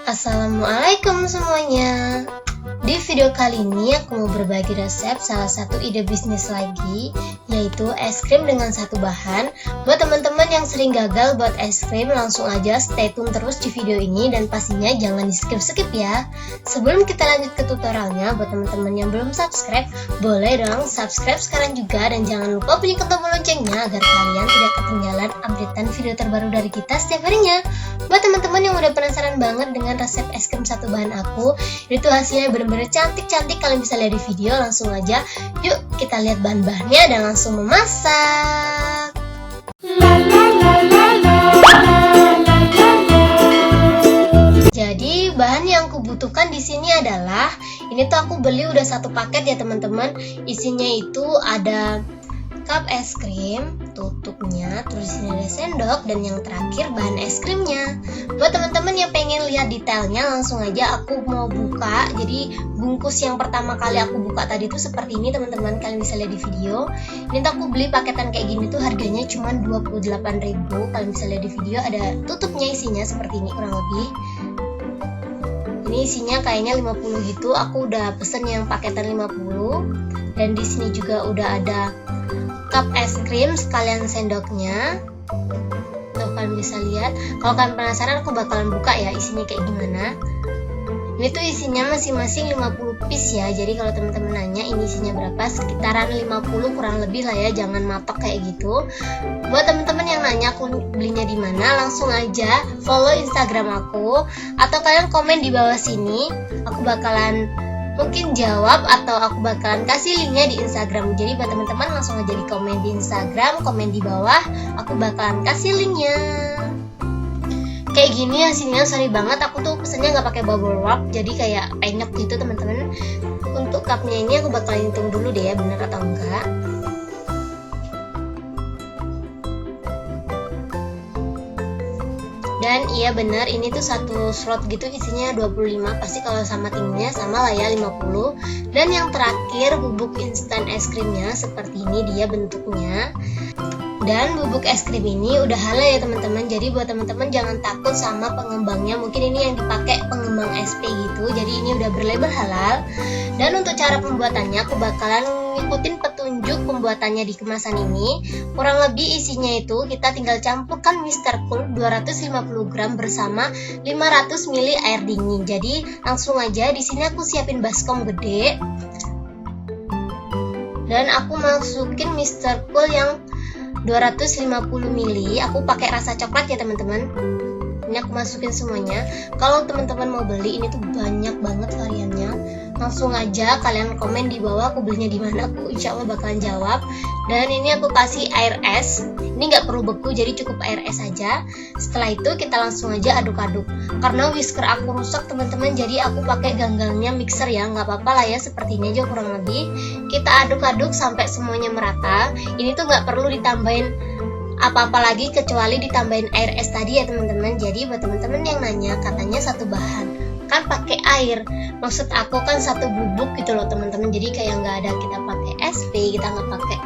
Assalamualaikum semuanya. Di video kali ini aku mau berbagi resep salah satu ide bisnis lagi, yaitu es krim dengan satu bahan. Buat teman-teman yang sering gagal buat es krim, langsung aja stay tune terus di video ini dan pastinya jangan di skip-skip ya. Sebelum kita lanjut ke tutorialnya, buat teman-teman yang belum subscribe, boleh dong subscribe sekarang juga dan jangan lupa bunyi tombol loncengnya agar kalian tidak ketinggalan updatean video terbaru dari kita setiap harinya. Buat teman-teman yang udah penasaran banget dengan resep es krim satu bahan aku, itu hasilnya bener-bener cantik-cantik, kalian bisa lihat di video. Langsung aja yuk kita lihat bahan-bahannya dan langsung memasak. Jadi bahan yang aku butuhkan di sini adalah, ini tuh aku beli udah satu paket ya teman-teman. Isinya itu ada cup es krim, tutupnya, terus ini ada sendok, dan yang terakhir bahan es krimnya. Buat teman-teman yang pengen lihat detailnya, langsung aja aku mau buka. Jadi bungkus yang pertama kali aku buka tadi tuh seperti ini teman-teman, kalian bisa lihat di video. Ini tuh aku beli paketan kayak gini tuh harganya cuma 28.000. Kalian bisa lihat di video, ada tutupnya, isinya seperti ini kurang lebih. Ini isinya kayaknya 50 gitu. Aku udah pesen yang paketan 50. Dan di sini juga udah ada cup es krim sekalian sendoknya. Tuh kalian bisa lihat. Kalau kalian penasaran, aku bakalan buka ya isinya kayak gimana. Ini tuh isinya masing-masing 50 piece ya. Jadi kalau teman-teman nanya ini isinya berapa, sekitaran 50 kurang lebih lah ya, jangan matok kayak gitu. Buat teman-teman yang nanya aku belinya di mana, langsung aja follow Instagram aku atau kalian komen di bawah sini. Aku bakalan mungkin jawab atau aku bakalan kasih linknya di Instagram. Jadi buat teman-teman langsung aja di komen di Instagram, komen di bawah, aku bakalan kasih linknya. Kayak gini hasilnya, sorry banget aku tuh pesennya nggak pakai bubble wrap, jadi kayak penyok gitu teman-teman. Untuk cupnya ini aku bakalan hitung dulu deh ya, bener atau enggak. Dan iya benar, ini tuh satu slot gitu isinya 25, pasti kalau sama timnya sama lah ya 50. Dan yang terakhir bubuk instan es krimnya, seperti ini dia bentuknya. Dan bubuk es krim ini udah halal ya teman-teman. Jadi buat teman-teman jangan takut sama pengembangnya. Mungkin ini yang dipakai pengembang SP gitu. Jadi ini udah berlabel halal. Dan untuk cara pembuatannya aku bakalan ngikutin petunjuk pembuatannya di kemasan ini. Kurang lebih isinya itu kita tinggal campurkan Mr. Cool 250 gram bersama 500 ml air dingin. Jadi langsung aja di sini aku siapin baskom gede. Dan aku masukin Mr. Cool yang 250 ml. Aku pakai rasa coklat ya teman-teman. Ini aku masukin semuanya. Kalau teman-teman mau beli, ini tuh banyak banget variannya. Langsung aja kalian komen di bawah aku belinya di mana, aku insya Allah bakalan jawab. Dan ini aku kasih air es. Ini nggak perlu beku, jadi cukup air es aja. Setelah itu kita langsung aja aduk-aduk. Karena whisker aku rusak teman-teman, jadi aku pakai ganggalnya mixer ya. Nggak apa-apa lah ya, seperti ini aja kurang lebih. Kita aduk-aduk sampai semuanya merata. Ini tuh nggak perlu ditambahin apa-apa lagi kecuali ditambahin air es tadi ya teman-teman. Jadi buat teman-teman yang nanya katanya satu bahan kan pakai air, maksud aku kan satu bubuk gitu loh teman-teman. Jadi kayak nggak ada kita pakai SP, kita nggak pakai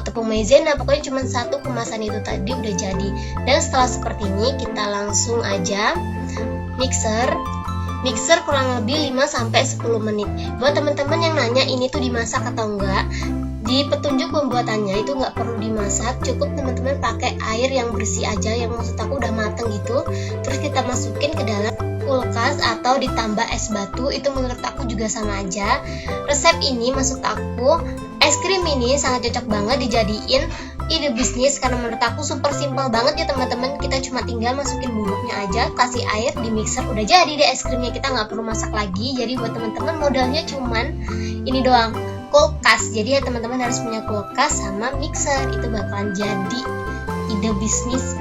tepung maizena, pokoknya cuma satu kemasan itu tadi udah jadi. Dan setelah seperti ini kita langsung aja mixer kurang lebih 5-10 menit. Buat teman-teman yang nanya ini tuh dimasak atau enggak, di petunjuk pembuatannya itu nggak perlu dimasak, cukup teman-teman pakai air yang bersih aja, yang maksud aku udah mateng gitu. Terus kita masukin ke dalam kulkas atau ditambah es batu, itu menurut aku juga sama aja. Resep ini maksud aku, es krim ini sangat cocok banget dijadiin ide bisnis karena menurut aku super simpel banget ya teman-teman. Kita cuma tinggal masukin bubuknya aja, kasih air, di mixer, udah jadi deh es krimnya, kita nggak perlu masak lagi. Jadi buat teman-teman modalnya cuman ini doang, kulkas. Jadi ya teman-teman harus punya kulkas sama mixer, itu bakalan jadi ide bisnis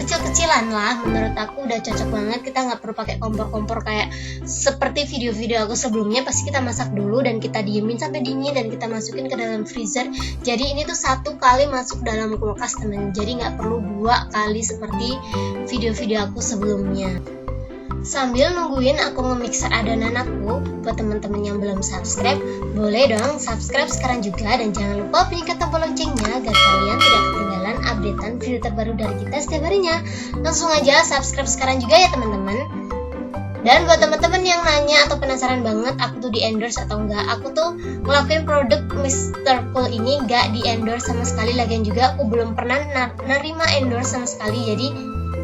kecil-kecilan lah. Menurut aku udah cocok banget, kita nggak perlu pakai kompor-kompor kayak seperti video-video aku sebelumnya. Pasti kita masak dulu dan kita diemin sampai dingin dan kita masukin ke dalam freezer. Jadi ini tuh satu kali masuk dalam kulkas teman, jadi nggak perlu 2 kali seperti video-video aku sebelumnya. Sambil nungguin aku nge-mixer adonan aku, buat teman-teman yang belum subscribe, boleh dong subscribe sekarang juga dan jangan lupa bunyikan tombol loncengnya agar kalian tidak ketinggalan updatean video terbaru dari kita setiap harinya. Langsung aja subscribe sekarang juga ya teman-teman. Dan buat teman-teman yang nanya atau penasaran banget aku tuh di endorse atau enggak, aku tuh ngelakuin produk Mr. Cool ini gak di endorse sama sekali. Lagian juga aku belum pernah nerima endorse sama sekali. Jadi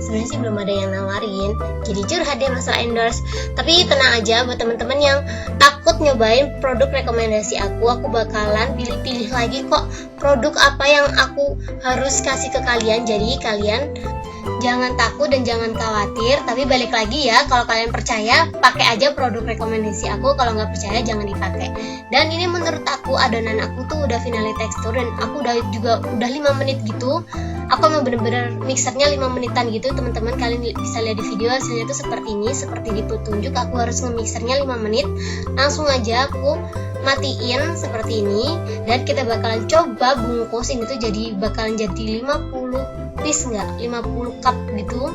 sebenarnya sih belum ada yang nawarin. Jadi curhat deh masalah endorse. Tapi tenang aja buat teman-teman yang takut nyobain produk rekomendasi aku bakalan pilih-pilih lagi kok produk apa yang aku harus kasih ke kalian. Jadi kalian jangan takut dan jangan khawatir, tapi balik lagi ya, kalau kalian percaya pakai aja produk rekomendasi aku, kalau nggak percaya jangan dipakai. Dan ini menurut aku adonan aku tuh udah finally tekstur dan aku udah 5 menit gitu. Aku mau bener-bener mixernya 5 menitan gitu teman-teman. Kalian bisa lihat di video hasilnya tuh seperti ini, seperti di petunjuk. Aku harus nge-mixernya 5 menit. Langsung aja aku matiin seperti ini dan kita bakalan coba bungkus ini tuh bakalan jadi 50 piece nggak 50 cup gitu.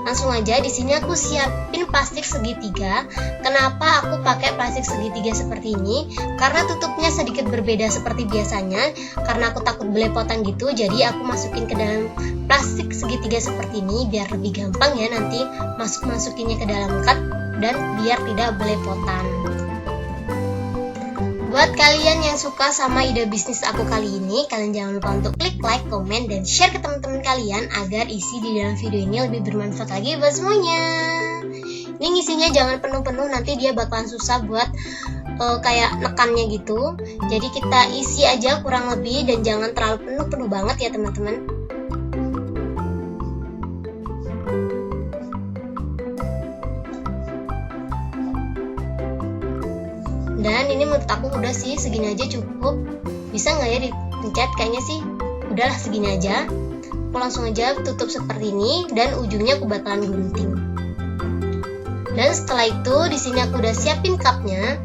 Langsung aja di sini aku siapin plastik segitiga. Kenapa aku pakai plastik segitiga seperti ini? Karena tutupnya sedikit berbeda seperti biasanya. Karena aku takut belepotan gitu, jadi aku masukin ke dalam plastik segitiga seperti ini biar lebih gampang ya nanti masukinnya ke dalam cup dan biar tidak belepotan. Buat kalian yang suka sama ide bisnis aku kali ini, kalian jangan lupa untuk klik like, komen, dan share ke teman-teman kalian agar isi di dalam video ini lebih bermanfaat lagi buat semuanya. Ini ngisinya jangan penuh-penuh, nanti dia bakalan susah buat kayak nekannya gitu. Jadi kita isi aja kurang lebih dan jangan terlalu penuh-penuh banget ya teman-teman. Dan ini menurut aku udah sih, segini aja cukup. Bisa nggak ya dipencet? Kayaknya sih udahlah segini aja. Aku langsung aja tutup seperti ini dan ujungnya aku bakalan gunting. Dan setelah itu di sini aku udah siapin cupnya.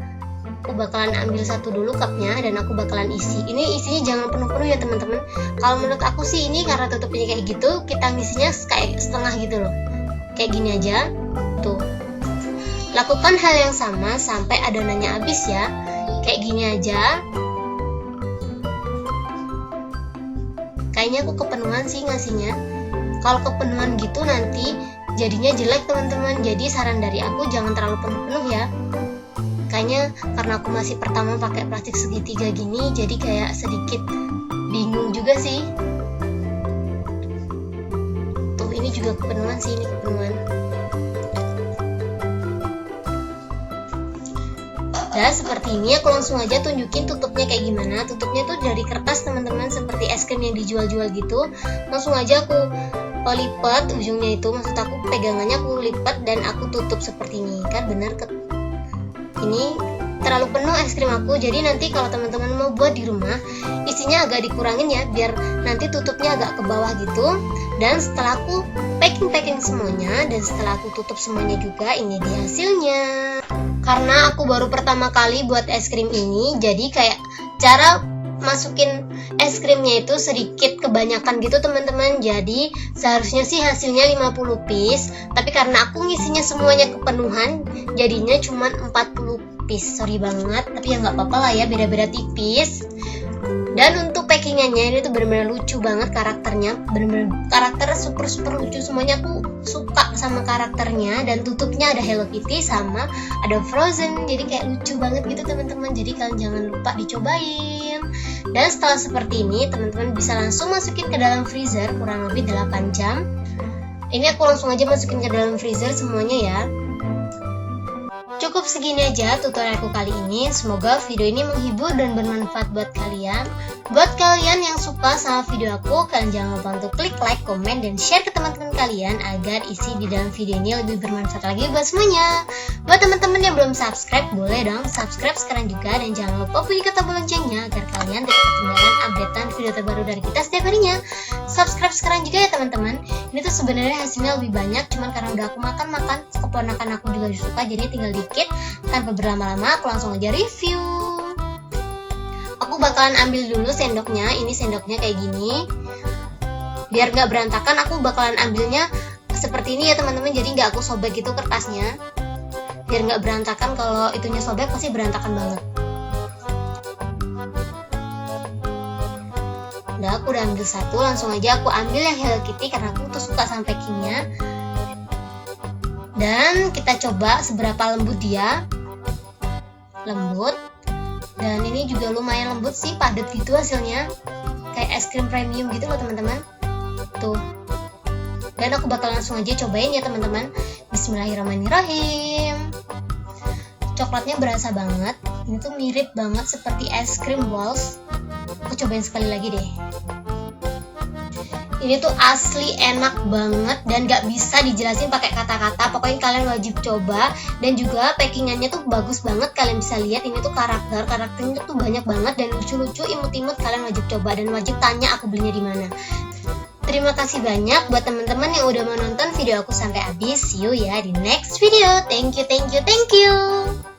Aku bakalan ambil satu dulu cupnya dan aku bakalan isi. Ini isinya jangan penuh-penuh ya teman-teman. Kalau menurut aku sih ini karena tutupnya kayak gitu, kita ngisinya kayak setengah gitu loh. Kayak gini aja. Tuh. Lakukan hal yang sama sampai adonannya habis ya. Kayak gini aja. Kayaknya aku kepenuhan sih ngasihnya. Kalau kepenuhan gitu nanti jadinya jelek teman-teman. Jadi saran dari aku jangan terlalu penuh-penuh ya. Kayaknya karena aku masih pertama pakai plastik segitiga gini, jadi kayak sedikit bingung juga sih. Tuh ini juga kepenuhan sih, ini kepenuhan. Dan seperti ini aku langsung aja tunjukin tutupnya kayak gimana. Tutupnya tuh dari kertas teman-teman, seperti es krim yang dijual-jual gitu. Langsung aja aku lipat ujungnya itu, maksud aku pegangannya aku lipat dan aku tutup seperti ini. Kan bener ini terlalu penuh es krim aku, jadi nanti kalau teman-teman mau buat di rumah isinya agak dikurangin ya, biar nanti tutupnya agak ke bawah gitu. Dan setelah aku packing semuanya dan setelah aku tutup semuanya juga, ini dia hasilnya. Karena aku baru pertama kali buat es krim ini, jadi kayak cara masukin es krimnya itu sedikit kebanyakan gitu teman-teman. Jadi seharusnya sih hasilnya 50 piece, tapi karena aku ngisinya semuanya kepenuhan, jadinya cuma 40 piece. Sorry banget, tapi ya nggak apa-apa lah ya, beda-beda tipis. Dan untuk packingannya ini tuh bener-bener lucu banget karakternya, bener-bener karakter super lucu semuanya. Aku suka sama karakternya dan tutupnya ada Hello Kitty sama ada Frozen, jadi kayak lucu banget gitu teman-teman. Jadi kalian jangan lupa dicobain. Dan setelah seperti ini teman-teman bisa langsung masukin ke dalam freezer kurang lebih 8 jam. Ini aku langsung aja masukin ke dalam freezer semuanya ya. Cukup segini aja tutorialku kali ini. Semoga video ini menghibur dan bermanfaat buat kalian. Buat kalian yang suka sama video aku, kalian jangan lupa untuk klik like, komen, dan share ke teman-teman kalian agar isi di dalam video ini lebih bermanfaat lagi buat semuanya. Buat teman-teman yang belum subscribe, boleh dong subscribe sekarang juga. Dan jangan lupa bunyi tombol loncengnya agar kalian tidak ketinggalan updatean video terbaru dari kita setiap harinya. Subscribe sekarang juga ya teman-teman. Ini tuh sebenarnya hasilnya lebih banyak, cuman karena udah aku makan, keponakan aku juga suka, jadi tinggal dikit. Tanpa berlama-lama aku langsung aja review. Aku bakalan ambil dulu sendoknya. Ini sendoknya kayak gini, biar gak berantakan aku bakalan ambilnya seperti ini ya teman-teman. Jadi gak aku sobek gitu kertasnya, biar gak berantakan. Kalau itunya sobek pasti berantakan banget. Udah, aku udah ambil satu, langsung aja aku ambil yang Hello Kitty karena aku tuh suka sama packingnya. Dan kita coba seberapa lembut dia. Lembut. Dan ini juga lumayan lembut sih, padat gitu hasilnya. Kayak es krim premium gitu loh teman-teman. Tuh. Dan aku bakal langsung aja cobain ya teman-teman. Bismillahirrahmanirrahim. Coklatnya berasa banget. Ini tuh mirip banget seperti es krim walls. Aku cobain sekali lagi deh. Ini tuh asli enak banget dan gak bisa dijelasin pakai kata-kata. Pokoknya kalian wajib coba. Dan juga packingannya tuh bagus banget. Kalian bisa lihat ini tuh karakternya tuh banyak banget dan lucu-lucu, imut-imut. Kalian wajib coba dan wajib tanya aku belinya di mana. Terima kasih banyak buat teman-teman yang udah menonton video aku sampai habis. See you ya di next video. Thank you.